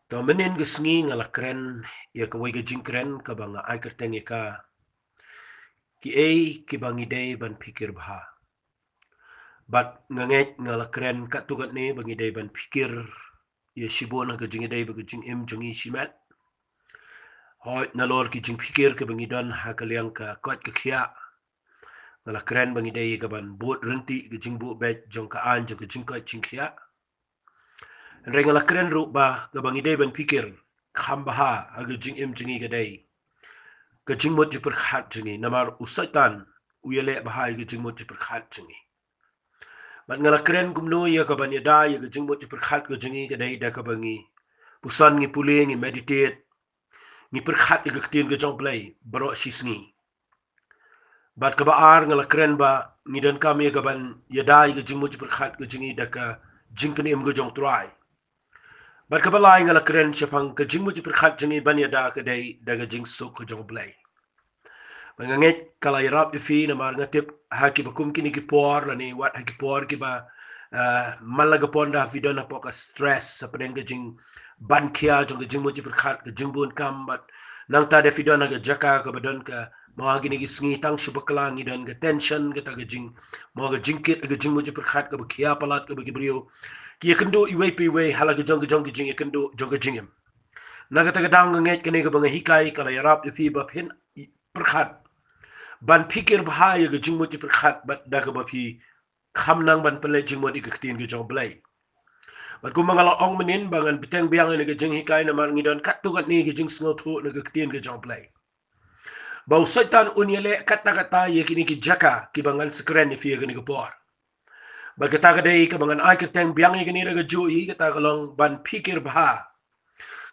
To menin gesngi ngala kren ya ka wega jing kren ka banga ai kerteng ya ka ki ei ki bangi dei ban pikir bha. Bat nganget ngala kren ka tugat ne bangi dei ban pikir ya shibona ka jing dei ba jing em jungi shimat. Hoi nalor ki jing pikir ka bangi don ha ka liang ka kot ka kia. Ngala kren bangi dei ka ban buat renti ka jing buat bet jong ka an jong ka jing kot jing kia. Reng ngala kren ru ba ka bangi dei ban pikir khambaha aga jing em jungi ka dei. Kajing mot je perkhat jengi namar usaitan uyele bahai kajing mot je perkhat jengi. Mat ngala keren kumno ya kaban ya da ya kajing mot je perkhat kajengi kadai da kabangi. Pusan ngi pule ngi meditate ngi perkhat ya kaktin kajong play baro sisngi. Bat kabaar ngala keren ba ngi dan kami ya kaban ya da ya kajing mot je perkhat kajengi da ka jingkani em kajong tuai. Bat kabalai ngala keren syapang kajing mot je perkhat jengi ban ya da kadai da kajing sok kajong play. Manganget kala irap ifi na mar ngatip haki bakum kini ki por lani wat haki por ki ba malaga ponda vidona poka stress sa pedeng jing ban kia jong jing mo jipur khat ke jing bun kam bat nang ta de vidona ke jaka ke badon ke mga gini ki sngi tang subakla ngi don ke tension ke ta ke jing mga jingkit ke jing mo jipur khat ke kia palat ke brio ki kendo iwe pi we hala ke jong jing kendo jong ke jingem naga ta ke dang nget ke ne ke bang hikai kala irap ifi ba phin perkhat ban pikir bahaya ke jingmut di perkhat bat da ke bapi khamnang ban pele jingmut di ketin ke jong blai bat ku mangala ong menin bangan biteng biang ne ke jing hikai na mar ngidon kat tu kat ni ke jing sngo thu ne ke ketin ke jong blai bau setan unyele kata-kata ye kini ki jaka ki bangan sekren ni fie ke ni ke por bat kata ke dei ke bangan ai ke teng biang ni ke ni ke ju i kata ke long ban pikir bah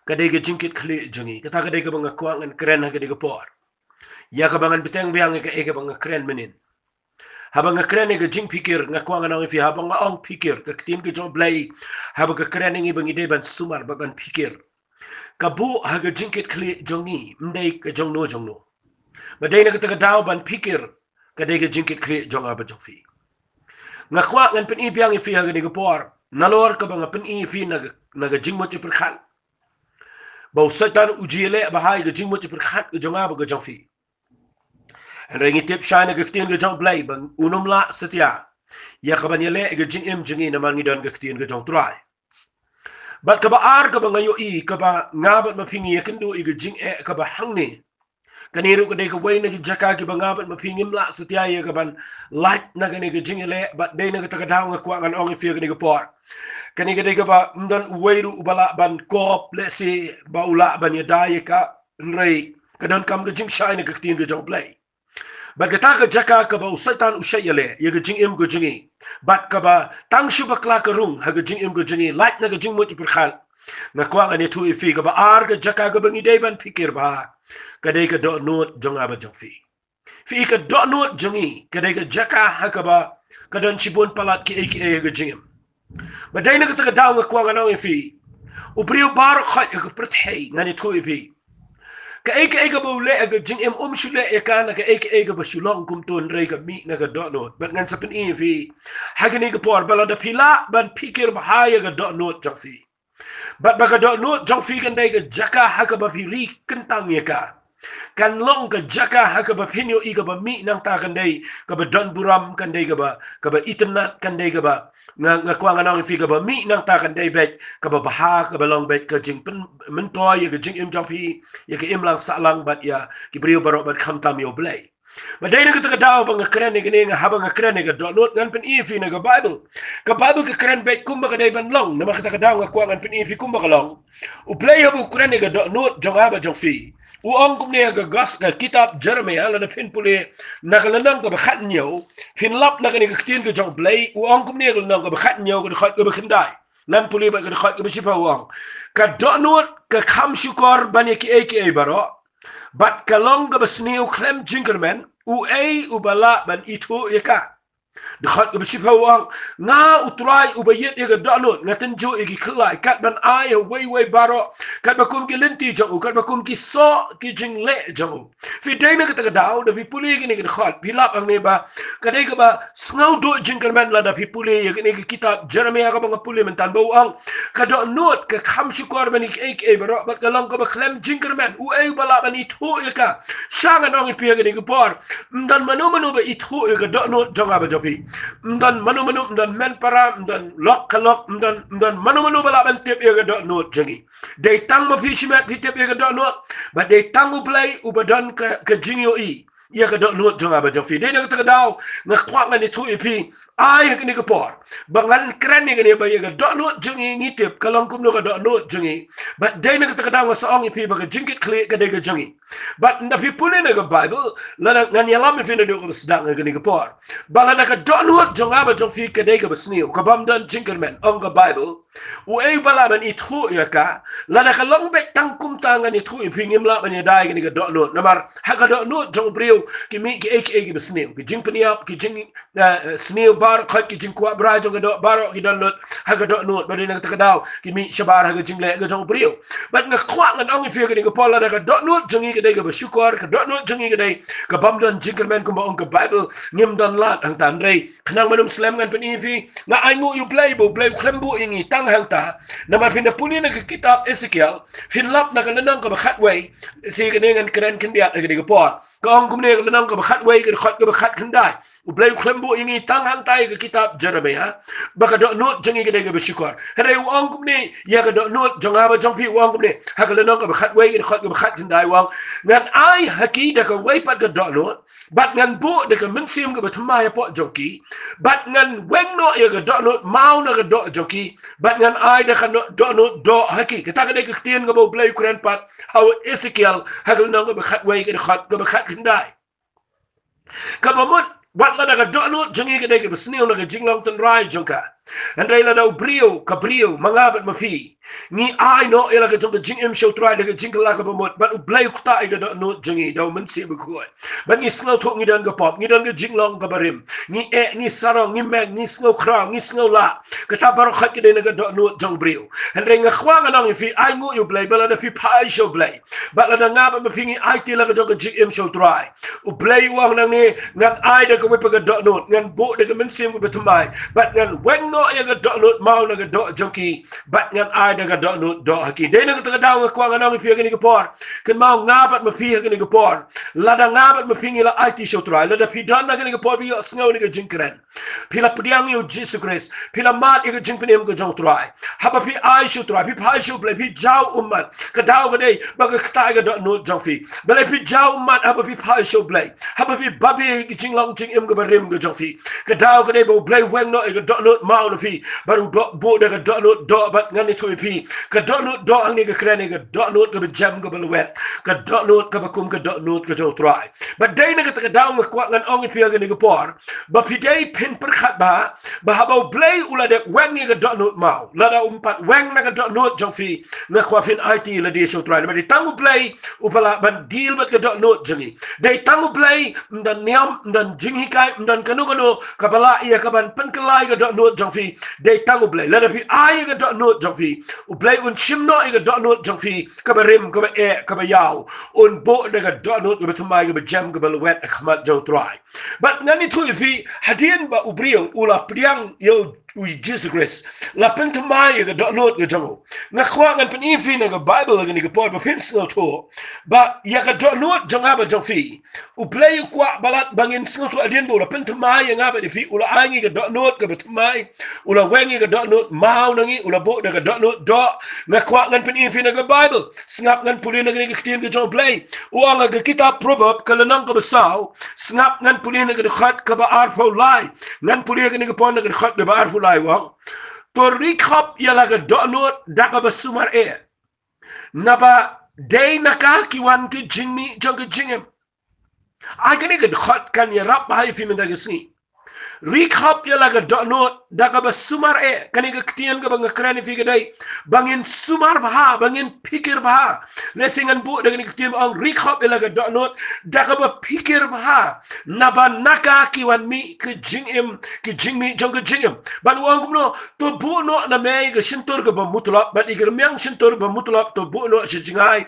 kadai ke jingkit khli jungi kata ke dei ke bangan kuangan keren ke ni ke por ya kabangan biteng biang ke eke bang keren menin habang keren ke jing pikir ngakwang anong fi habang ong pikir ke tim ke jong blai habang keren ngi bang ide ban sumar ban pikir kabu haga jingkit kli jongi mdai ke jong no badai na ke daw ban pikir kadai ke jingkit kli jong aba jong fi ngakwang ngan pen i biang fi haga ni ke por nalor ka bang pen i fi naga jing mo per khan bau setan ujiele bahai ke jing mo per khan ke jong aba ke jong fi Rengi tip shine ke ketin ke jong blai bang unum la setia. Ya kaban yele ke jing im jingi na mangi don ke ketin ke jong trai. Bat ka ba ar ka ba ngayo i ka ba ngabat mapingi ya kendo i ke jing e ka ba hangni. Kaniru ke de ke way na ke jaka ke ba ngabat mapingim la setia ya ka ban light na ke ne ke jing ele bat de na ke takadaw nga kwa ngan ong fi ke ne ke por. Kani ke de ke ba mdan uweiru ubala ban kop le si ba ula ban ya da ya ka nrei kadon kam ke jing shine ke ketin ke jong blai. Bat kata ke jaka ke ba usaitan usyayale ya ke jing im ke jingi bat ke ba tang shubakla ke rung ha ke jing im ke jingi light na ke jing mot perkhal na kwa ngani tu ifi ke ba ar ke jaka ke bangi dei ban pikir ba ke dei ke do not jong aba jong fi ke do not jingi ke dei ke jaka ha ke ba ke don chibun palat ki e ke jingim ba dei na ke ta daw ke kwa ngani ifi ubriu bar khat ke prthei ngani tu ifi ka eka ba ule aga jing em shule e kana ka eka ba shulong kum ton re ka mi na ka dono bat ngan sa pen fi hagani ka por bala da pila ban pikir ba haya ka dono jong fi bat ba ka dono jong fi kan dai ka jaka haka ba pili kentang ye ka kan long ka jaka haka ba pinyo i ka ba mi nang ta kan dai ka ba don buram kan dai ka ba itnat kan dai ka ba nga kwa nga nang fi ka ba mi nang ta kan dai bet ka ba ha ka ba long bet ka jing pen men to ye ka jing im jong fi ye ka im lang sa lang bat ya ki brio baro bat kham tam yo blai ba dai na ka ta daw ba nga kren ne nga haba nga kren ne ka do not ngan pen i fi na ka bible ka kren bet kum ba ka dai ban long na ma ka ta daw nga kwa ngan pen i fi kum ba ka long u play habu kren ne ka do not jong aba jong fi uang kum ne ga gas ga kitab Jeremiah la na pin pule na ka lanang ka bakhat nyo pin lap na ka ni ka tin ka jong blay uang kum ne ga lanang ka bakhat nyo ka khat ka bakhandai nan pule ba ka khat ka bisipa uang ka donut ka kham shukor bani ki e baro bat ka long ka basniu klem jingerman u bala ban itu yaka Dekat ke bersifawang nga utrai ubayet ya gadonot ngaten jo igi khlai kat ban ai wei baro kat bakum ki lenti jong kat bakum ki so ki jing le jong fi deina ka tagadaw da fi puli gini ki khat pilap ang ne ba kadai ka ba snau do jing kan man la da fi puli ya gini ki kitab Jeremia ka bang puli men tan bau ang kadonot ka kham shukor bani ek e baro bat ka lang ka ba khlem jing kan man u ei bala bani thu ya ka shanga nong pi gini ki por dan manu ba ithu ya gadonot jong ba jopi mdan manu mdan men para mdan lok kalok mdan manu bala ban tip ya ga not jangi dei tang ma fishimat fi tip ya ga not but dei tang u play u badan ka jingyo i ya ga not janga ba jofi dei na ta daw na kwak ngani thu ipi ai ga ni ga por bangan kran ni ga ni ba ya ga not jangi ni tip kalong kum no ga not jangi but dei na ta daw sa ong ipi ba ga jingit kle ga dei ga jangi but na fi pulin ga bible la ngan yalam fi na do ga sedang ga ni ga por bala na ka not janga ba jofi ka dei ga basniu ka bam dan jinkerman ong ga bible u ei bala ban ithu ya ka la na ka long be tang kum tangan ithu ipi ngim la ban ya dai ga ni ga not namar ha ga not jong brio ki mi ki ha ki basniu ki jing paniap ki jing sniu bar khat ki jing kwa bra jong ga baro ki dan not ha ga not ba na ta daw ki mi shabar ha ga jing le ga jong brio bat nga kwa ngan ong fi ga ni ga pola na ga not jongi ga dei ga shukor ka not jongi ga dei ka bam dan jinkerman kum ba ong ga bible ngim dan lat ang tan rei khnang manum slam ngan pani fi nga ai ngu you play khlembu ingi tang hang ta na ma pin puli na kitab Ezekiel fin lap na kanang ka bakhat way si ganingan kren kindiat ga ga por ka ong kumne ka kanang ka bakhat way ga khat ga bakhat kandai u play khlembu ingi tang hang tai ga kitab Jeremia baka not jongi ga ga bashikor hare u ong kumne ya ga not jonga ba jong pi u ong kumne ha ka kanang ka bakhat way ga khat ga bakhat kandai wang ngan ai haki da ka way pat ga not bat ngan bu da ka mensim ga batma ya po joki bat ngan weng no ya ga not mau na ga joki bat ngan ai da ka do haki kita ka dei ka tien ga bo play kuran pat how Ezekiel ha ka nang ga bakhat way ga khat ga bakhat kandai ka bamut wat la da ga not jongi ga dei ga basniu na ga jinglong tan rai jongka andai la da brio ka brio mangabat mapi ni ai no ela ga jong jing im show try ga jing la ga bamut but blai kuta ga da no jingi da men si bu ko but ni sngo thok ni dan ga pop ni dan ga jinglong ga barim ni ni sarong ni meg ni sngo kra ni sngo la ka ta bar khat ga de ga da no jong brio andai nga khwa ga nang fi ai ngu you blai bala da fi pai show blai but la da nga ba mapi ni ai ti la ga jong jing im show try u blai wang nang ni ngan ai da ga wi pa ga da no ngan bo da ga men sim ga betumai but ngan weng no ya ga do not mau na ga do joki but ngan ai da ga do not do haki de na ga daw ko nga nang fi ga ni ga por kan mau nga bat ma fi ga ni ga por la da nga bat ma fi ni la ai ti show try la da fi dan na ga ni ga por bi sngo ni ga jinkren pila pdiang yo Jesus Christ pila mat ga jinkpenem ga jong try ha ba fi ai show try fi pai show play fi jaw ummat ka daw ga de ba ga ta ga do not jong fi ba la fi jaw ummat ha ba fi pai show play ha ba fi babi ga jinglong jing im ga barim ga jong fi ka daw ga de bo play weng no ga do not mau no fi baru bo da ga do not do bat ngani to pi ka do not do ang ni ga kren ga do not ga jam ga balwet ka do not ka bakum ka do not ga jong try but dai na ga daw ga kwa ngan ong pi ga ni ga por ba pi dai pin per khat ba ha ba play ula de weng ni ga do not mau la da umpat weng na ga do not jong fi na kwa fin IT la di show try ba di tangu play upala ban deal bat ga do not jangi dai tangu play ndan niam ndan jingi kai ndan kanu kanu kabala iya ka ban pen kelai ga do not jong fi dai tangu play la da fi ai ga do not jong fi u play un shim no ga do not jong fi ka ba rim ka ba e ka ba yaw un bo da ga do not ga tumai ga ba jam ga ba wet khmat jong try but ngani thu fi hadien ba ubrio ula priang yo we Jesus Christ la pentamai ga do not ga jango na kwa ngan pen fi na ga Bible ga ni ga por ba pin sngo to ba ya ga do not janga ba jong fi u play kwa balat bangin sngo to adien bo la pentamai nga ba fi ula angi ga do not ga betamai ula wengi ga do not mau nangi ula bo da ga do not do na kwa ngan pen fi na ga Bible snap ngan puli na ga ni ga tin ga jong play u anga ga kitab proverb kala nang ka basaw snap ngan puli na ga khat ka ba arfo lai ngan puli ga ni ga pon na ga khat ga ba arfo lai wang to recap yala ga do not da ga basumar e na ba day naka kiwan ki jingmi jong ki jingem ai kan ga khat kan ya rap hai fi min da ga sni Recap ya laga donot daga ba sumar kani ga ktian ga bang krani fi gadai bangin sumar baha bangin pikir baha lesingan bu daga ni ktian ang recap ya laga donot daga ba pikir baha naba naka kiwan mi ke jingim ke jingmi jong ke jingim ban wang gumno to bu no na me ga shintor ga ba mutlap ban igir myang shintor ba mutlap to bu no shijingai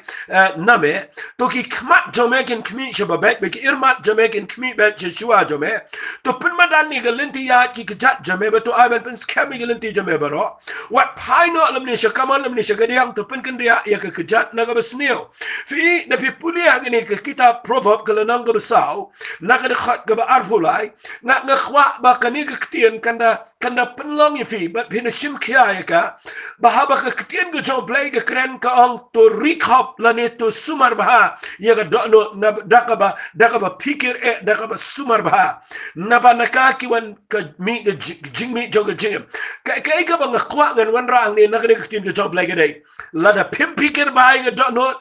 na me to ki kmat jomekin kmi shaba bek be ki irmat jomekin kmi bek shua jome to pun madan ni galinti ya ki kejat jame betul aban pun skami galinti jame baro wat paino lamni shakaman lamni shagadiang to pun kendria ya ke kejat naga besnil fi na fi pulia gini ke kitab proverb kalanang ga besau naga de khat ga ba arpulai nak ngkhwa ba kani ke ketien kanda penlong fi bat pin shim khia ya ka bahaba ke ketien ga jong play ga kren ka ong to recap lani to sumar bah ya ga dono na dakaba pikir dakaba sumar bah naba nakaki wan ka mi ga jingmi joga jingam ka ga bang kwa ngan wan rang ni nakani ka tin ga job like day lada pim pikir bai ga dono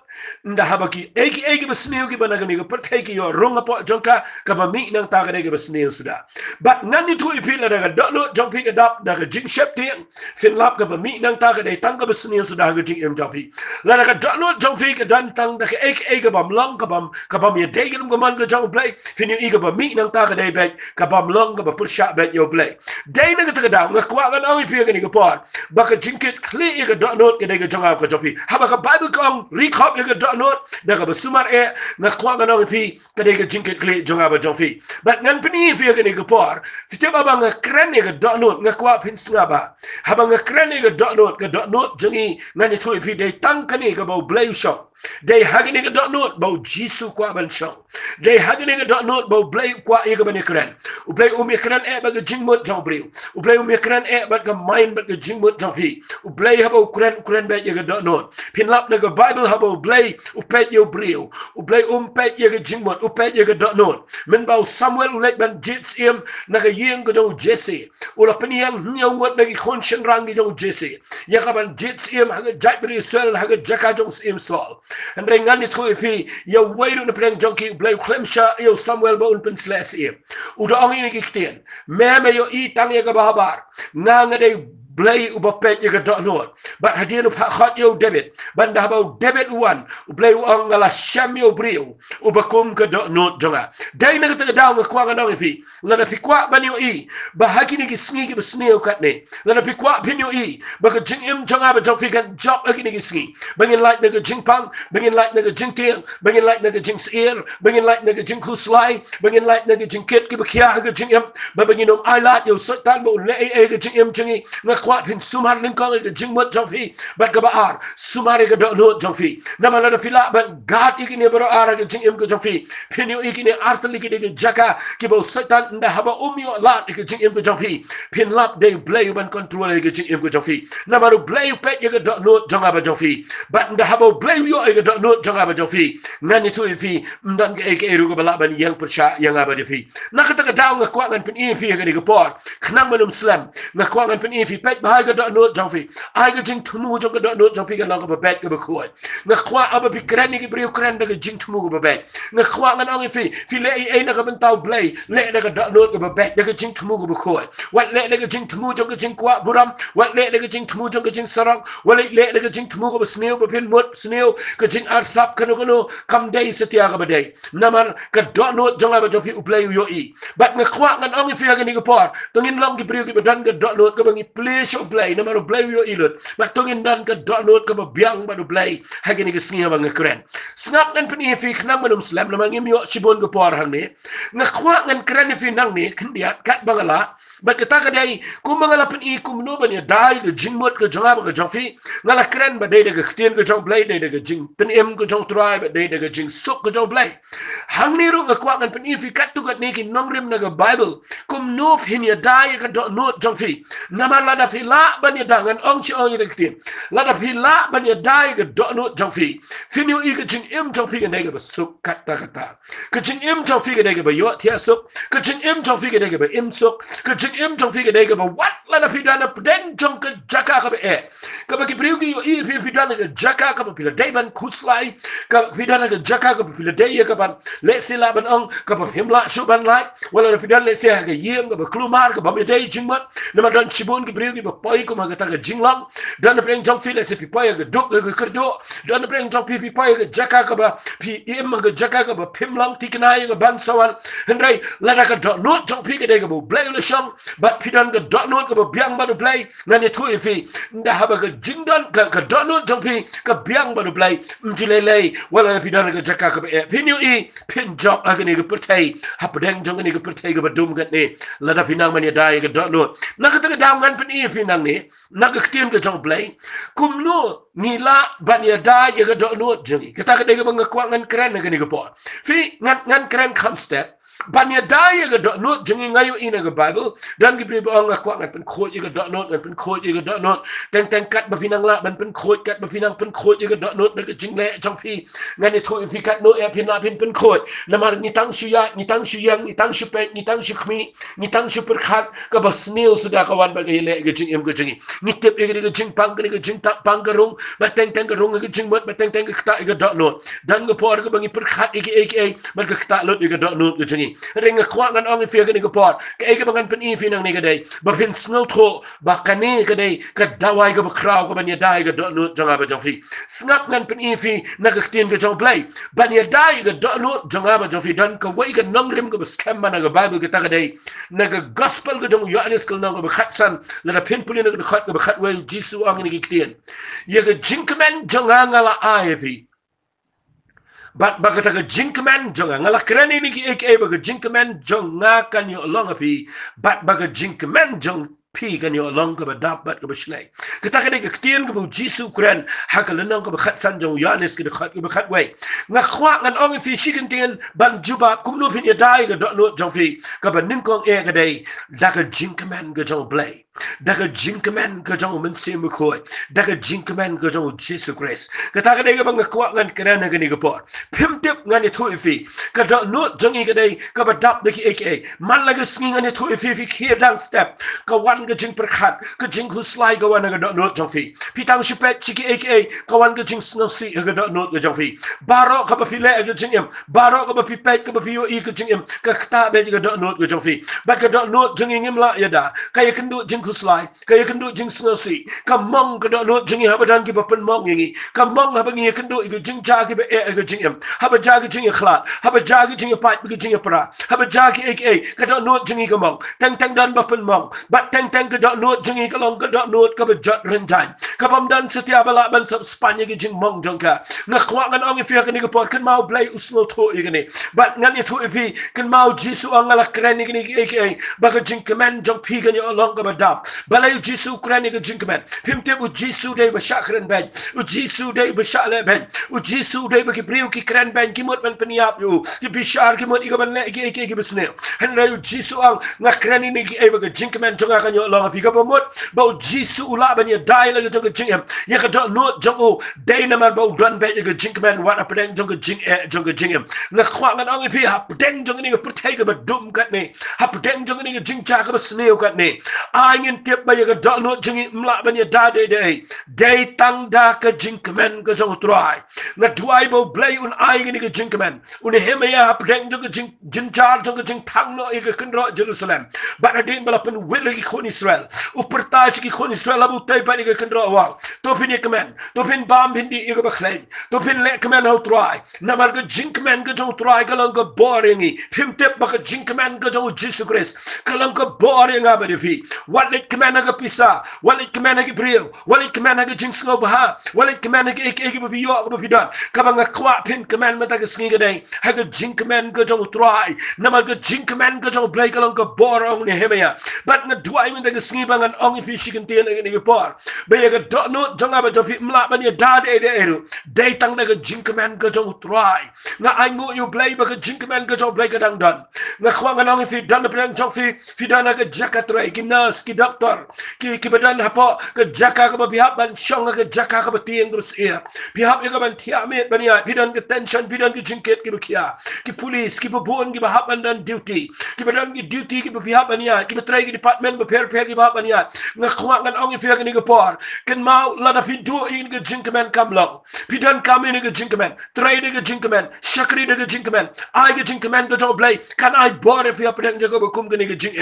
nda habaki egi besneu ki banagani ga perthai ki yo ronga po jongka ka ba mi nang ta ga ga besneu suda but ngani tu ipila daga dono jongpi ga dap daga jing shep ti fin lap ga ba mi nang ta ga dai tang ga besneu suda ga jing em jongpi la daga dono jongpi ga dan tang daga egi bam long ka bam ye dai ga man ga jong play fin yu ga ba mi nang ta ga dai back ka bam long ga ba put shot back yo play dai na ga ta ga nga kwa ga nang ipi ga ni ga pot ba ka jingkit kli ga dono ga dai ga jonga ga jongpi haba ka bible kong recap ga donot daga besumar nga kwa ga nang pi ka dai ga jingkit kli jonga ba jongfi but ngan pini fi ga ni ga por fi te ba nga kren ni ga donot nga kwa pin snga ba haba nga kren ni ga donot jongi ngani tu pi dai tang ka ni ga ba blay shop dai hagini ga donot ba jisu kwa ban shop dai hagini ga donot ba blay kwa i ga ban kren u blay kren ba ga jingmot jong briu u blay kren ba ga mind ba ga jingmot jong pi u blay haba kren ba ga donot pin lap na ga bible haba blay u pet yo briu u blay pet ga jingmot u pet ga donot men ba samuel u lek ban jits im na ga yeng ga jong jesse u la piniang nyong wat na gi khonshen rang gi jong jesse ya ga ban jits im ha ga jabri sel ha ga jaka jong im sol and ngani thui pi ya wairu na pren jonki blay klemsha yo samuel ba un pen sles im u da ongi ni kitien meme yo i tang ya ga bahabar nga dei blay uba pet ya ga donot but hadien pa khat yo debit banda ba debit one blay ang la sham yo brio uba kum ga donot jonga dai na ga daw ga kwa ga nang fi la da fi kwa ban yo i ba hakini ki sngi ki sneo kat ne la da fi kwa pin yo i ba ga jing im jonga ba jong fi kan job hakini ki sngi bangin like na ga jing pang bangin like na ga jing tiang bangin like na ga jing sir bangin like na ga jing kuslai bangin like na ga jing kit ki ba khia ga jing im ba bangin om ai lat yo satan bo le ga jing im jingi nga kwa pin sumar ning kong ga jingmot jongfi bat ga baar sumar ga donot jongfi namala da fila ban gat ikini baro ara ga jingim ga jongfi pin yo ikini artli ki ga jaka ki bo satan nda haba umyo lat ga jingim ga jongfi pin lap de blay ban control ga jingim ga jongfi namaru blay pet ga donot jonga ba jongfi bat nda haba blay yo ga donot jonga ba jongfi ngani tu fi ndan ga ke ru ga bala ban yang persha yang aba de fi nakata ga daw ga kwa ngan pin e fi ga ni ga por knang manum slam nga kwa ngan pin e fi pet ba ga donot jongfi ai ga jing tumu jong ga donot jongfi ga nang ba bet ga ba khoi nga kwa aba bi kren ni ga brio kren ga jing tumu ga ba bet nga kwa ngan ang fi le e na ga ban taw blay le na ga donot ga ba bet ga jing tumu ga ba khoi wat le na ga jing tumu jong ga jing kwa buram wat le na ga jing tumu jong ga jing sarang wat le na ga jing tumu ga ba sneo ba pin mot sneo ga jing arsap kanu kam dai setia ga ba dai namar ga donot jong ba jongfi uplay yo i bat nga kwa ngan ang fi ga ni ga por tongin long ki brio ki ba dan ga donot ga bangi play show play namar blay yo ilot bat tongin dan ga donot ga ba biang ba do blay ha ga ni ga sngia ba nga kren snap ngan pin fi nang manum slam namang imyo sibon ga por hang ni nga kwa ngan kren fi nang ni khndiat kat bangala bat ka ta ga dai ku mangala pin i kum no ban ya dai ga jingmot ga jonga ba ga jongfi ngala kren ba dai ga ktien ga jong blay dai ga jing pin em ga jong try ba dai ga jing sok ga jong blay hang ni ru ga kwa ngan pin fi kat tu ga ni ki nong rim na ga bible kum no pin ya dai ga donot jongfi namar la da phila ban ya dangan ong chi ong ya ktin la da phila ban ya dai ga do no jong fi phinu i ga jing im jong fi ga ne ga suk kata kata ga jing im jong fi ga ne ga yo thia suk ga jing im jong fi ga ne ga im suk ga jing im jong fi ga ne ga wat la da phida na deng jong ka jaka ka e ka ba ki priu gi yo i phida na ga jaka ka ba phila dai ban khuslai ka phida na ga jaka ka ba phila dai ya ka ban le sila ban ong ka ba himla su ban lai wala da phida le se ga yeng ga ba klumar ka ba mi dai jing mat na ma dan chibun gi priu gi ba pai ko ma ga ta ga jing lang dan preng jong fi le se pi pai ga duk ga kerdo dan preng jong pi pai ga jaka ka ba pi im ga jaka ka ba phim lang ti kana ga ban sawan hendai la da ka do not jong pi ga de ga bu blai le shang but pi dan ga do not ga ba biang ba do blai na ne thui fi nda ha ba ga jing dan ga do not jong pi ka biang ba do blai mjile le wala pi dan ga jaka ka ba pi ni i pin job ga ni ga pertai ha pa deng jong ni ga pertai ga ba dum ga ne la da pi nang man ya dai ga do not na ka ta ga dam ngan pi pi nang ni na ga ktiem ga jong blai kum no ngila ban ya dai ga do not jong ka ta ga de ga ba kwa ngan kren ga ni ga po fi ngan kren come step ban ya dai ga do not jong ngayo ina ga bible dan gi pribo nga kwa ngan pen khoj ga do not ngan pen khoj ga do not teng teng kat ba pinang la ban pen khoj kat ba pinang pen khoj ga do not ga jing le jong fi ngan ni thui fi kat no e pin na pen khoj na mar ni tang shu ya ni tang shu yang ni tang shu pe ni tang shu khmi ni tang shu per khat ka ba snil sudah kawan ba ga le ga jing em ga jing ni tep ga jing pang ga jing ta pang ga rung ba teng teng ga rung ga jing mot ba teng teng ga ta ga do not dan ga por ga bangi per khat e ba ga ta lot ga do not ga jing ring ga kwa ngan ong fi ga ni ga por ka ga bangan pen i fi nang ni ga dai ba pin snil tho ba ka ni ga dai ka dawai ga ba kraw ga ban ya dai ga do not jang ba jong fi snap ngan pen i fi na ga tin ga jong play ban ya dai ga do not jang ba jong fi dan ka wai ga nang rim ga ba scam na ga bible ga ta ga dai na ga gospel ga jong yohanes kal nang ga ba khat san la da pin pulin ga khat ga ba khat wai jisu ang ni ga tin ya ga jinkman jang ngala ai fi but bagata ga jinkman jonga ngala krani ni ki ek baga jinkman jonga kan yo long api but baga jinkman jong pi kan yo long ka badap bat ka bashlai kita ka de ka tien ka bu jisu kran hakal nang ka khat san jong yanes ka khat ka khat wai nga khwa ngan ong fi shikin tien ban juba kum no pin ya dai ga do no jong fi ka ban ning kong e ka dai da ka jinkman ga jong blai da ka jinkman ga jong men sim ko da ka jinkman ga jong jisu christ kita ka de ga bang khwa ngan kran ga ni ga por phim tip ngan ni thui fi ka do no jong i ka dai ka badap de ki ek man la ga sngi ngan ni thui fi khi dang step ka wan ga jing perkhat ka jing huslai ga wan ga do no jong fi pitang shipet chiki ek ka wan ga jing sngo si ga do no ga jong fi baro ka ba pile ga jing em baro ka ba pipet ka ba pi i ka jing em ka khta be ga do no ga jong fi ba ga do no jing ngim la ya da ka ya kan do jing huslai ka ya kan do jing sngo si ka mong ga do no jing ha ba dan ki ba pen mong ngi ka mong ha ba ngi kan do ga jing ja ki ba e ga jing em ha ba ja ga jing khlat ha ba ja ga jing pat ga jing pra ha ba ja ki ek ka do no jing ga mong tang tang dan ba pen mong ba tang tang ka do no jing ka long ka do no ka ba jot ren tan ka bam dan setia bala ban sab spanya ga jing mong jong ka nga khwa ngan ong fi ka ni ga por kan mau blai usno tho i ga ni ba ngan ni tho fi kan mau jisu ang ala kren ni ek ba ga jing kaman jong pi ga ni long ka ba dap balai jisu kren ni ga jing kaman pim te bu jisu dai ba shakren ben u jisu dai ba shale ben u jisu dai ba ki priu ki kren ben ki mot ban peniap yu ki bishar ki mot i ga ban le ki ki bisne han ra u jisu ang nga kren ni ki e ba ga jing kaman jong ka ni long pi ga ba mot ba jisu ula ban ya dai la ga jong jing em ya ka do no jong o dai na man ba don be ga jing kaman wat a pren jong jing e jong jing em nga khwa ngan ong pi ha pren jong ni ga pertai ga ba dum kat ni ha pren jong ni ga jing cha ga ba sneo kat ni ai ngin tiap ba ya ga do no jing mla ban ya da dai tang da ka jing kaman ga jong trai nga duai bo blai un ai ngin ga jing kaman un hema ya ha pren jong jing jin cha jong jing thang no i ga kan ro jerusalem ba din bala pen wil ki khon israel upertai ki khon israel abu tai pa ni ga kan ro wa to pin kaman to pin bam hindi i ga ba khlai to pin le kaman ho trai na mar ga jing kaman ga jong trai ga lang ga boring i phim tep ba ga jing kaman ga jong jesus christ ka lang ga boring a ba de fi wat le kaman ga pisa wat le kaman ga bril wat le kaman ga jing sngo ba wat le kaman ga ek ba bi yo ba bi dan ka ba nga khwa pin kaman ma ta ga sngi ga dai ha ga jing kaman ga jong trai na mar ga jing kaman ga jong blai ga lang ga borong ni hemaya but nga duai min te ngi bangan ong fi shikin tien ngi ngi por be ga do no jonga ba jofi mla ban ya da de eru de tang na ga jinkman ga jong try nga ai ngu yu play ba ga jinkman ga jong play ga dang dan nga khwa nga ong fi dan plan jong fi dan ga jaka try ki nurse ki doctor ki badan hapo ga jaka ga ba bihap ban shong ga jaka ga ba tien terus ia bihap ga ban tia met ban ya bidan ga tension bidan ga jinket ki bukia ki police ki bubun ki bahap ban dan duty ki badan ki duty ki bihap ban ya ki betray ki department ba per ki bahap ban ya nga khwa nga ong fi ga ni ga por kan mau la da fi do in ga jinkman kam long bidan kam in ga jinkman try de ga jinkman shakri de ga jinkman ai ga jinkman ga job play kan ai bore fi apren jago ba kum ga ni ga jink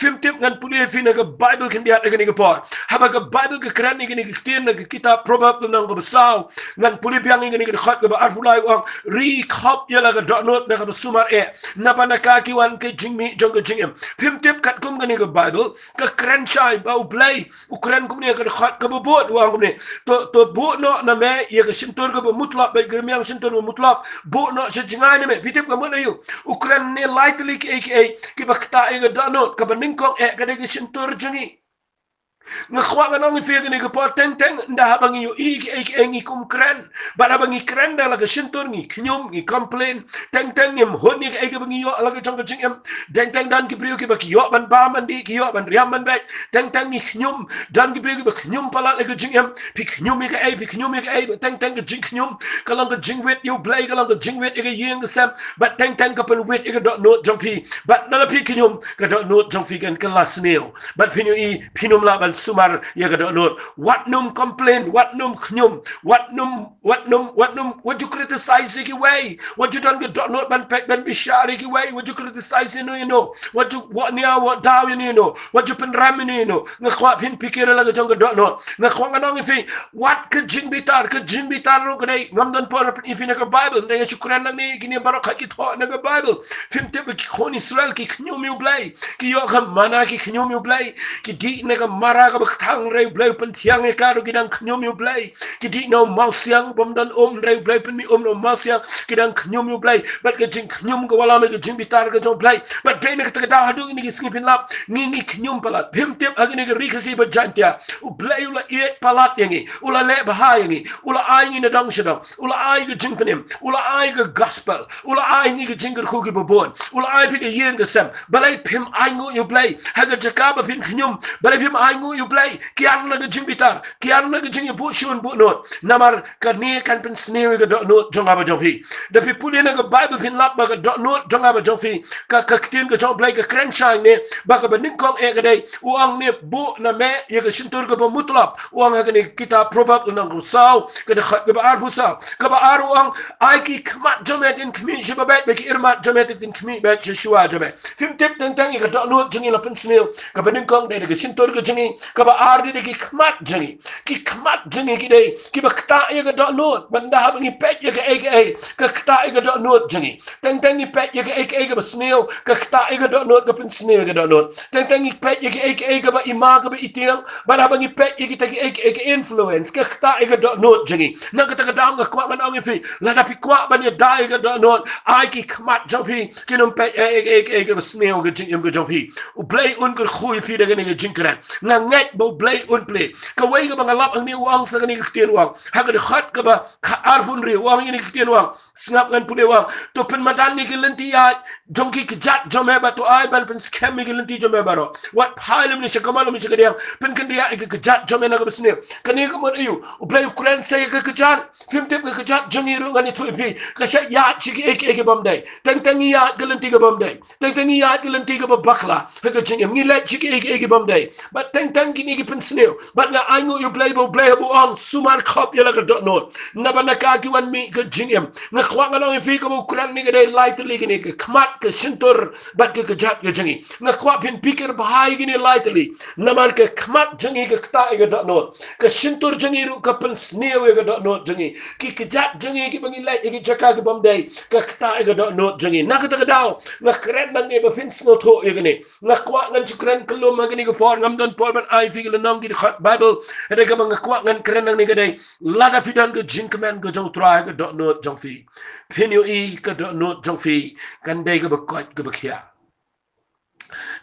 film tip ngan puli fi na ga bible kan dia ga ni ga por haba ga bible ga kran ni ga ni ga tin na ga kitab proverb nang ga saw ngan puli biang ni ga ni ga khat ga ba arpulai ong ri khop ya la ga do not na ga sumar na ba na ka ki wan ke jingmi jong ga jingem film tip kat kum ga ni ga bible ka kran chai ba play ukran kum ni ga khat ga ba bot wang kum ni to bo no na me ya ga sintor ga ba mutlaq ba ga miang sintor ba mutlaq bo no se jingai ni me pitip ga mo na yu ukran ni lightly ki ba kta ga do not ka ba ning kong ga de ga sintor jingi nga khwa nga nong fi ni ga por teng nda bangi yo i kum kren ba bangi kren da la ga shintur ni knyum ni complain teng em hon ni ga bangi yo la ga chong ga ching em teng dan ki priyo ki ba ki yo ban ba man di ki yo ban riam ban ba teng ni knyum dan ki priyo ki ba knyum pala la ga ching em pi knyum ga pi knyum ga teng ga jing knyum ka lang ga jing wet you play ka lang ga jing wet ga yeng ga sam ba teng ka pan wet ga do no jong pi ba na la pi knyum ga do no jong fi gan ka la snail ba pinyo i pinum la ban sumar ya ga do what num complain what num knyum what num what you criticize ki way what you don't get do not ban pek ban bishari ki way what you criticize you know what you what nia what daw you know what you pen ram you know nga khwa pin pikira la ga jong ga do no nga khwa nga nong fi what ka jing bitar ro ga dai ngam don por in ka bible ndai shukran na ni kini baraka ki tho na ga bible film te ki khon israel ki knyum you play ki yo kham mana ki knyum you play ki di na ga mara ga thang rei blai pen thiang e ka ro ki dang knyum you play ki di no mau siang bom dan rei blai pen mi no mau siang ki dang knyum you play bat ke jing knyum ga wala me ke jing bitar ga jong play bat dai me ka ta hadu ni ki skipin lap ngi knyum palat phim tip agni ga ri khasi ba jantia u blai ula e palat yangi ula le ba yangi ula ai ni na dang shadam ula ai ga jing penim ula ai ga gospel ula ai ni ga jing ga khu ki bobon ula ai pi ga yen ga sam balai phim ai ngu you play ha ga jakaba phim knyum balai phim ai ngu you play kian na ga jing bitar kian na ga jing bu shun bu not namar ka ni kan pen snewe ga do not jonga ba jofi da pi puli na ga bible pin lap ba ga do not jonga ba jofi ka tin ga jong play ga kren shine ne ba ga ning kong e ga dai uang ne bu na me ye ga shintur ga ba mutlap uang ga ni kita proverb na ga saw ga da khat ga ba ar bu saw ga ba ar uang ai ki kmat jomet in kmi shi ba ba ki irmat jomet in kmi ba shua jomet fim tip teng teng ga do not jingi la pen snewe ga ba ning kong dai ga shintur ga jingi ka ba ar di ki kmat jingi ki dai ki ba kta ye ga do not banda ha ngi pet ye ga e ka kta ye ga do not jingi teng ni pet ye ga e ga ba snail ka kta ye ga do not ga pen snail ga do not teng ni pet ye ga e ga ba ima ga ba itil ba ha ngi pet ye ga e influence ka kta ye ga do not jingi na ka ta ga dang ga kwa man ngi fi la da pi kwa ba ni da ye ga do not ai ki kmat jopi ki num pet e ga ba snail ga jingi ga jopi u play un ga khoi pi da ga ni ga jingkran na ngai bo play un play ka wai ga ba lap ang ni wang sa ga ni ga tien wang ha ga khat ga ba arbun ri wang ni ga tien wang snap ngan pule wang to pen madan ni ga lenti ya jongki ki jat jome ba to ai ban pen scam mi ga lenti jome ba ro what pile ni shakamal mi shakadiang pen kan dia ga jat jome na ga bisne kan ni ga mo ayu u play ukraine sai ga jat film tip ga jat jongi ro ngani to pi ka sha ya chi ke bam dai teng ya ga lenti ga bam dai teng ya ga lenti ga ba bakla ga jing mi la chi ke bam dai but teng ki ni ki pen snail but na ai ngu you play bo on sumar khop ya la ga do not na ba na ka ki wan mi ga jingem na khwa nga no fi ko kuran ni ga dai light li ni ka khmat ka shintur but ka jat ga jingi na khwa pin pikir bahai gi ni lightly na mar ka khmat jingi ka ta ga do not ka shintur jingi ru ka pen snail ga do not jingi ki jat jingi ki bangi light ki jaka ga bam dai ka ta ga do not jingi na ka ta ga daw na kren nang ni ba pin sno to ga ni na khwa ngan chukran kulum ma ga ni ga por ngam don por ban ai fi ga nong gi khat bible ada ga mang khwa ngan kren nang ni ga dai la da fi dan ga jinkman ga jong try ga do not jong fi pin yo i ga do not jong fi kan dai ga ba ko ga ba khia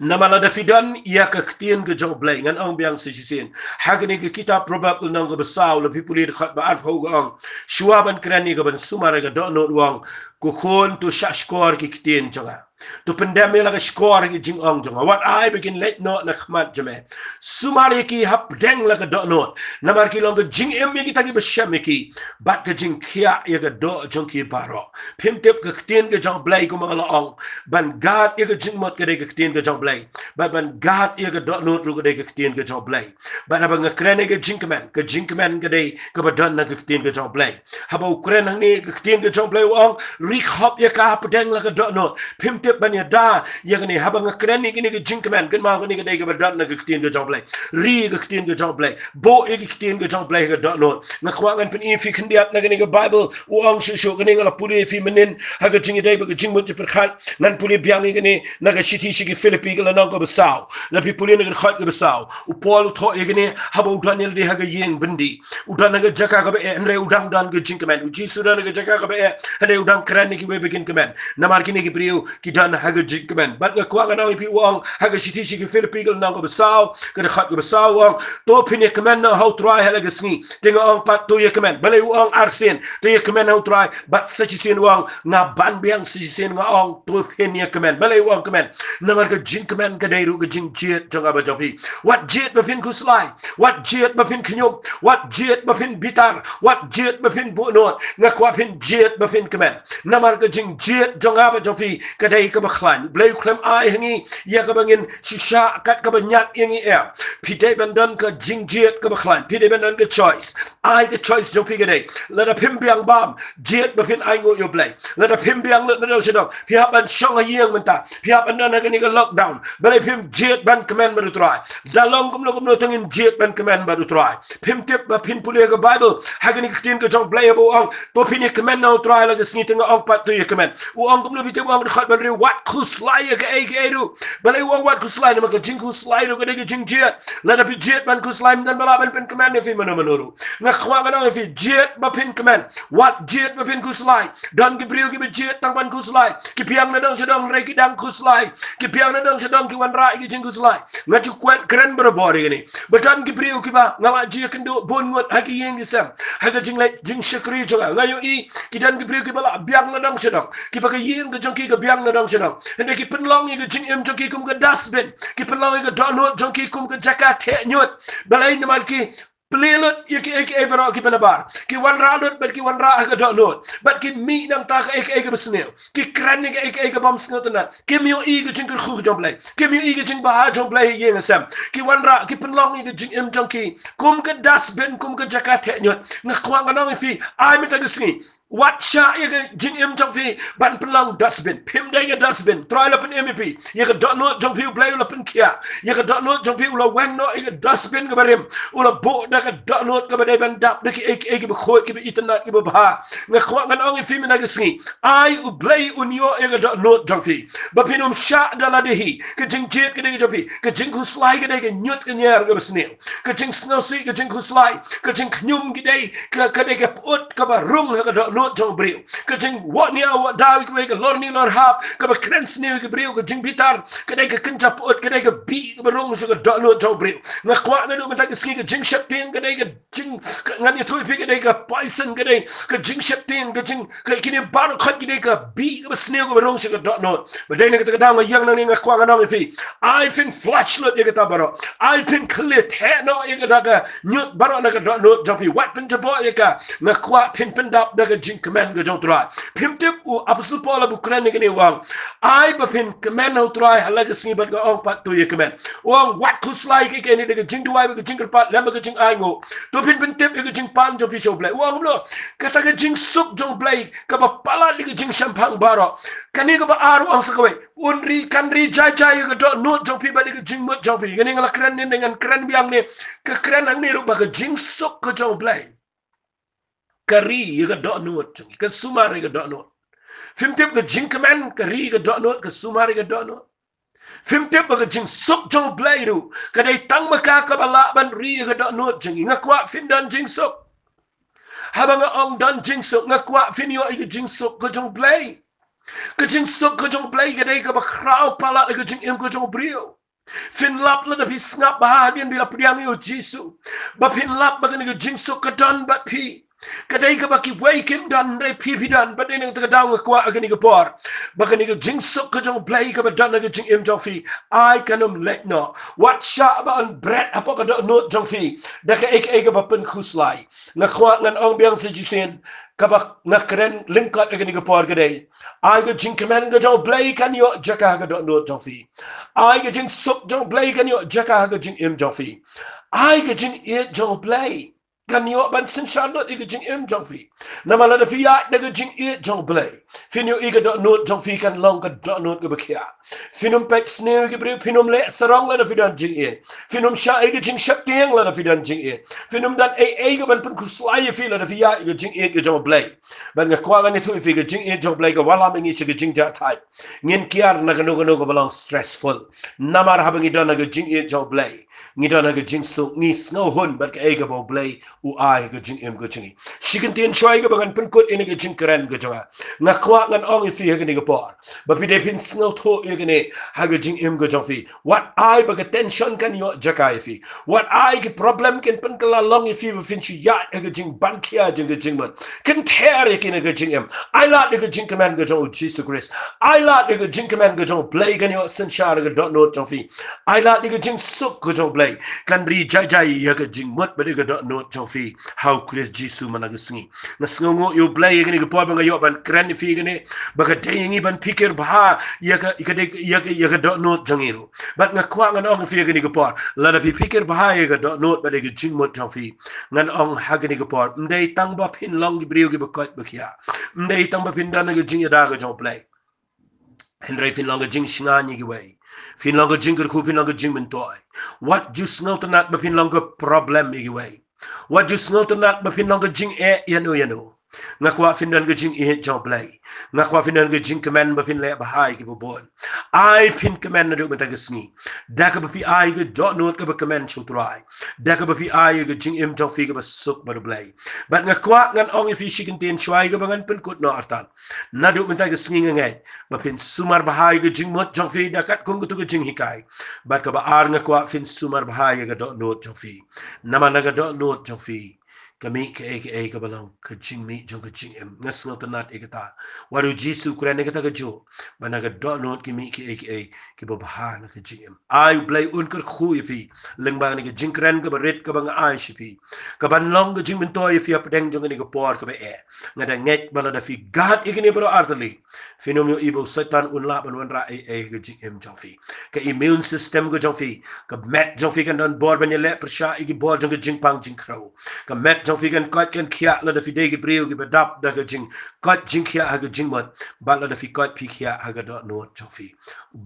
Nama la Davidan ia ke ketien ke jong blai ngan ong biang sisisin. Hagni ke kitab probab nang ke besau le pipuli khat ba ar phau ong. Shuaban krani ke ban sumare ke donot wang ku khon tu shashkor ke ketien jonga. Tu pendam la ke skor ke jing ong jonga. What I begin late not na khmat jame. Sumare ki hap deng la ke donot. Namar ki long ke jing em ki tagi besham ki. Bat ke jing kia ia ke do jong ki baro. Pim tep ke ketien ke jong blai ku mangala ong. Ban gad ia ke jing mot ke de ke ketien ke jong blai. But ban God ia ke dot not ru ke de ke ketien ke jong blai. But abang krene ke jinkman ke de ke badan na ke ketien ke jong blai. Haba ukren hang ni ke ketien ke jong blai wong rik hop ia ka pedeng la ke dot not. Pim tep ban ya da ia ke ni haba krene ke ni ke jinkman ke ma ke ni ke de ke badan na ke ketien ke jong blai. Ri ke ketien ke jong blai. Bo ia ke ketien ke jong blai ke dot not. Ngakwa ngan pen ifi kendiat na ke ni ke Bible wong shu ke ni ngala puli fi menin ha ke jingi de ke jingmut per khat nan puli biang ke ni na ke shiti shi ke Philippi ke la nang ke besau. La pipuli na ke khat ke besau. U Paul tho ye ke ni haba udan yel de ha ke yeng bendi. Udan na ke jaka ke be andre udang dan ke jinkman. U jisu dan ke jaka ke be andre udang kran ni ke be begin kemen. Namar ki ni ke priu ki dan ha ke jinkman. Bat ngakwa ngan pi wong ha ke shiti shi ke Philippi ke nang ke besau ke khat ke besau wong to pini kemen na how try ha ke sngi. Tinga ong pat to ye kemen. Balai wong arsen to ye kemen how try bat sachi sin wong nga ban biang sachi sin nga ong to pini ye kemen. Balai wong kemen. Namar ke jinkman ke dai ru ke jing jet jang aba jopi. What jet bapin kuslai? What jet bapin knyum? What jet bapin bitar? What jet bapin bonot? Ngakwa pin jet bapin kemen. Namar ke jing jet jang aba jopi ke dai ke bakhlan. Blai klem ai hangi ya ke bangin shisha kat ke banyat yangi air. Pide bandan ke jing jet ke bakhlan. Pide bandan ke choice. Ai ke choice jopi ke dai. Let a pim biang bam jet bapin ai ngo yo blai. Let a pim biang let na sedang. Pihak ban shong hayeng menta. Pihak ban na ke ni ke lockdown. Balai pim jet ban kemen baru try. Dalong kumlo tengin jet ban kemen baru try. Pim tip ba pin pulih ke Bible. Hagani ketien ke jong blai abo ong. To pin kemen na try lagi sengi tengah ong pat tu ye kemen. Uang kumlo bitip ong dekat ban riu wat kuslai ke ai ke ru. Balai uang wat kuslai nama ke jing kuslai ru ke degi jing jet. Lada pi jet ban kuslai dan balaban pin kemen ne fi menuru. Ngakwa ngana fi jet ba pin kemen. Wat jet ba pin kuslai. Dan ke priu ke jet tang ban kuslai. Ki piang na dang sedang reki dang kuslai. Ki piang na dang sedang ki wan ra ki jing kuslai. Ngaju kwen keren berbori ni. Betan ki priu ki ba ngala ji kendo bon ngot haki yeng ki sam. Haga jing lai jing syakri juga. Ngayo i ki dan ki priu ki bala biang na dang sedang. Ki pakai yeng ke jong ki ke biang na dang sedang. Hende ki penlong ki jing em jong ki kum ke dustbin. Ki penlong ki donut jong ki kum ke jakat he nyot. Balai naman ki Pelilut ya ki baro ki penabar ki wan ralut bal ki wan ra ka donut bat ki mi nang ta ka besnel ki kran ni ka bam snotna ki mi i ki jing khu jomplay ki mi i ki jing ba jomplay yeng sam ki wan ra ki penlong ni jing em jong ki kum ke dustbin kum ke jakat he nyot ngakwa nganong fi ai mi ta gisni Wat sya ia ke jing em jong fi ban penlang dustbin pim dai ke dustbin try la pen MEP ia ke dot no jong fi blai la pen kia ia ke dot no jong fi la wang no ia ke dustbin ke barim ula bo da ke dot no ke badai ban dap de ki ek ke khoi ke internet ke ba nga khwa ngan ong fi mina ke sngi ai u blai unyo ia ke dot no jong fi ba pinum sya dala dehi ke jing jet ke de jong fi ke jing ku slai ke de ke nyut ke nyer ke snel ke jing snow si ke jing ku slai ke jing knyum ke de ke de ke pot ke ba rung ke dot no jong brio ke jing wat ni awat dawi ke ke lor ni lor hap ke ba krens ni ke brio ke jing bitar ke dai ke kencap ut ke dai ke bi ke berung so ke dot no jong brio nga kwa na do mata ke ski ke jing shep ting ke dai ke jing ngani thui pi ke dai ke poison ke dai ke jing shep ting ke jing ke kini bar khat ke dai ke bi ke sneo ke berung so ke dot no ba dai ne ke dang yang nang ni nga kwa nga fi I fin flash lot ye ke ta baro I fin clear he no ye ke da ke nyut baro na ke dot no jong fi wat pen jabo ye ka nga kwa pin dap da ke jing kemen ke jong try pim tip u apostle Paul abu kren ni wang ai ba pin kemen ho try hala ke singi bat ga ong pat to ye kemen wang wat kuslai ke ni de jing duai ke jing pat lem ke jing ai ngo to pin tip ke jing pan jo pi show play wang lo kata ke jing suk jong play ka ba pala ke jing champang baro kani ke ba aru ang sakwe unri kanri jai jai ke do no jong pi ba ke jing mot jong pi ngani ngala kren ni dengan kren biang ni ke kren ang ni ru ba ke jing suk ke jong play kari ye ga dot not ke sumar ye ga dot not fim tip ke jing kemen kari ga dot not ke sumar ye ga dot not fim tip ke jing sok jong blai ru ke dai tang maka ka bala ban ri ye ga dot not jing ngakwa fin dan jing sok habang ong dan jing sok ngakwa fin yo ye jing sok ke jong blai Ka jing sok ka jong play ka dai ka ba krau pala ka jing em ka jong brio. Fin lap la da pi snap bahadian bila priang yo Jisu. Ba fin lap ba ka jing sok ka dan ba pi. Kadai ka baki wakin dan re pipi dan but ini ka daw ko agani ka por bakani ka jing sok ka jong play ka dan ka jing im jong fi I kanum let no what sha ba on bread apa ka no jong fi da ka ek ba pen khuslai na khwa ngan ong biang se jisen ka ba na kren lingkat agani ka por kadai I ka jing kaman ka jong play kan yo jaka ka no jong fi I ka jing sok jong play kan yo jaka ka jing im jong fi I ka jing it jong play kan yo ban sin charlotte iga jing im jong fi na mala da fi ya daga jing e jong play finyo iga do not jong fi kan long ka do not ga bakya finum pek sneo ge bre finum le sarong la da fi dan jing e finum sha iga jing shak tiang la da fi dan jing e finum dan e ga ban pun ku slai fi la da fi ya iga jing e ga jong play ban ga kwa ga ni tu fi ga jing e jong play ga wala mengi shi ga jing ja thai ngin kiar na ga no ga belong stressful namar ha bangi don ga jing e jong play ngi don ga jing so ngi snow hun ban ka e ga bo play u ai ga jing em ga jing shi kan tien choi ga bangan pun kut ini ga jing keren ga jonga nga kwa ngan ong fi ga ni ga por ba pi de pin snow tho e ga ne ha ga jing em ga jong fi what ai ba ga tension kan yo jakai fi what ai ga problem kan pun kala long fi ba fin chi ya ga jing ban kia jing ga jing man kan care ke ga jing em ai la ga jing command ga jong Jesus Christ ai la ga jing command ga jong play ga yo sin sha ga dot not jong fi ai la ga jing suk ga jong play kan ri jai jai ya ga jing mot ba ga dot not jong fi how Christ Jesus managasngi na sngongo yo play ga ni ga po ba ga yo ban kran fi ga ne ba ga dai ngi ban pikir ba ya ga ya ga dot not jangiro but nga kwa nga ong fi ga ni ga po la da pikir ba ya ga dot not ba ga jing mot jong fi ngan ong ha ga ni ga po ndai tang ba pin long gi brio gi ba kot ba kya ndai tang ba pin dan ga jing ya da ga jong play Henry fin long ga jing shinga ni gi wei fin long ga jing ga ku fin long ga jing men toy what just not not ba fin long ga problem gi wei what just not not ba fin long ga jing e yano nga kwa fin dan ga jing e jong play nga kwa fin dan ga jing command ba fin le ba hai ki bo bon ai pin command na do ba ta ga sngi da ka ba pi ai ga dot not ka ba command chu try da ka ba pi ai ga jing im jong fi ga ba suk ba play but nga kwa ngan ong fi shikin tin chwai ga ba ngan pin kut no artan na do ba ta ga sngi ngai ba fin sumar ba hai ga jing mot jong fi da kat kung tu ga jing hikai but ka ba ar nga kwa fin sumar ba hai ga dot not jong fi nama na ga dot not jong fi kami ke ka balang ka jing mi jong ka jing em ngas ngau tanat e kata waru Jisu kuran e kata ka jo bana ka dot not ki mi ke ke ba baha na ka jing em ai blai un kar khu pi leng bang ni ka jing kran ka baret ka bang ai shi pi ka ban long ka jing min toy fi ap deng jong ni ka por ka be e ngada ngek bala da fi gat ikini bro artali fenomeno ibo satan un la ban wan ra e ka jing em jong fi ka immune system ka jong fi ka met jong fi kan don bor ban le persha igi bor jong ka jing pang jing krau ka met jong fi kan kot kan kia la da fi de gi breu gi badap da ga jing kot jing kia ha ga jing mat ba la da fi kot pi kia ha ga do no jong fi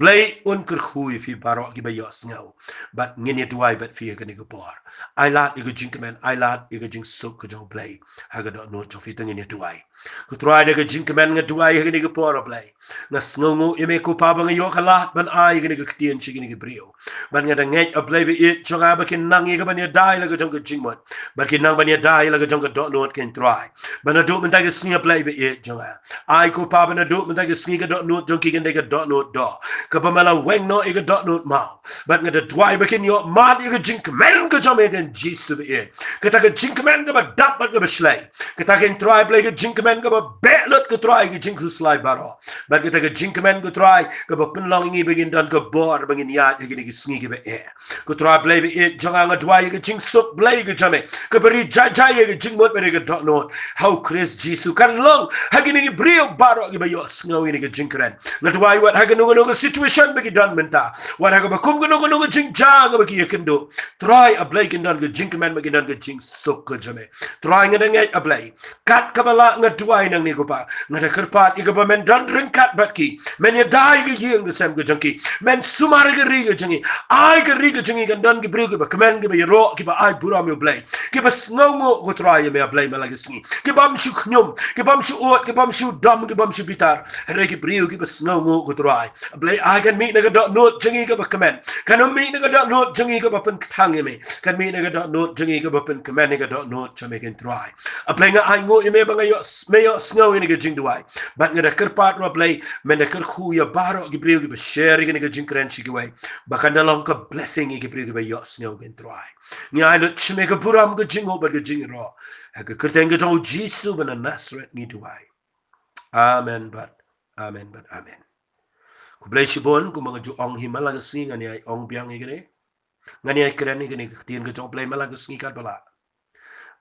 blai un kur khu fi baro gi ba yos ngau but ngin ye duai but fi ga ni ga bor ai la gi jing kamen ai la gi jing sok ga jong blai ha ga do no jong fi tang ngin ye duai ku try da ga jing kamen ga duai ga ni ga bor blai na sngongo ime ko pa ba nga yo kala ban ai ga ni ga ktien chi gi ni ga breu ban nga da ngai a blai be it choga ba kin nang ga ban ye dai la ga jong ga jing mat ba kin nang ban ye dai la ga jong ga do no ken try bana do men ta ga sni play be it jonga ai ko pa bana do men ta ga sni ga do no jong ki ga ga do no do ka ba mala weng no e ga do no ma but nga da try ba kin yo ma di ga jing men ga jong ga jisu be it ka ta ga jing men ga ba dap ba ga ba slay ka ta ga try play ga jing men ga ba be lot ga try ga jing su slay baro but ka ta ga jing men ga try ga ba pin long ngi begin dan ga bor begin ya ga ni ga sni ga be e ko try play be it jonga nga try ga jing suk play ga jame ka bari ja ga jing mot be ga do no how Chris Jesus kan long hagini brio baro gi bayo sngawi ni ga jing kren na try what hagano no situation be dan menta what haga kum no jing ja ga be kendo try a play kin dan ga jing men be dan ga jing suk ga jame try nga ngai a play kat kabala nga try nang ni ko pa nga da karpat iga ba men dan ring kat batki men ya dai ga yeng ga sam ga jangki men sumar ga ri ga jingi ai ga ri ga jingi ga dan gi brio ga ba kamen ga ba ro ki ba ai bura me play ki ba sngaw ngo ko try me ablay malagasngi ke bam shu khnyum ke bam shu ot ke bam shu dam ke bam shu bitar re ke briu ke bas ngo ko try ablay I can meet naga dot note jangi ke ba comment kan meet naga dot note jangi ke ba pen thang me kan meet naga dot note jangi ke ba pen comment naga dot note chame ken try ablay nga ai ngo me ba nga yo me yo sngo ni ke jing duai bat nga da kerpat ro ablay men da ker khu ya baro ke briu ke ba share ke ni ke jing kren shi ke wai ba kan da long ka blessing ke briu ke ba yo sngo ken try ni ai lo chme ke buram ke jing ho ba ke jing ro ha ke kerteng ke tong jisu ba na Nazareth ni duai amen but amen but amen ku bless you bon ku mga ju ong himala ka sing ani ay ong biang igani ngani ay kren igani tien ka jong play mala ka sing kat bala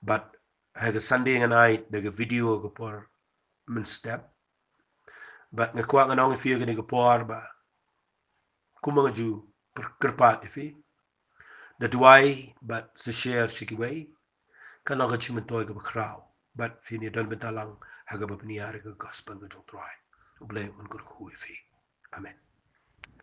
but ha ka Sunday nganai de video ko por min step but nga kwa nganong fi igani ko por ba ku mga ju kerpat ifi da duai but se share chiki way kana ka chimen toy ka crowd but fini dal bentalang ha ka ba pniar ka gospel ka jong try blame on ko ifi amen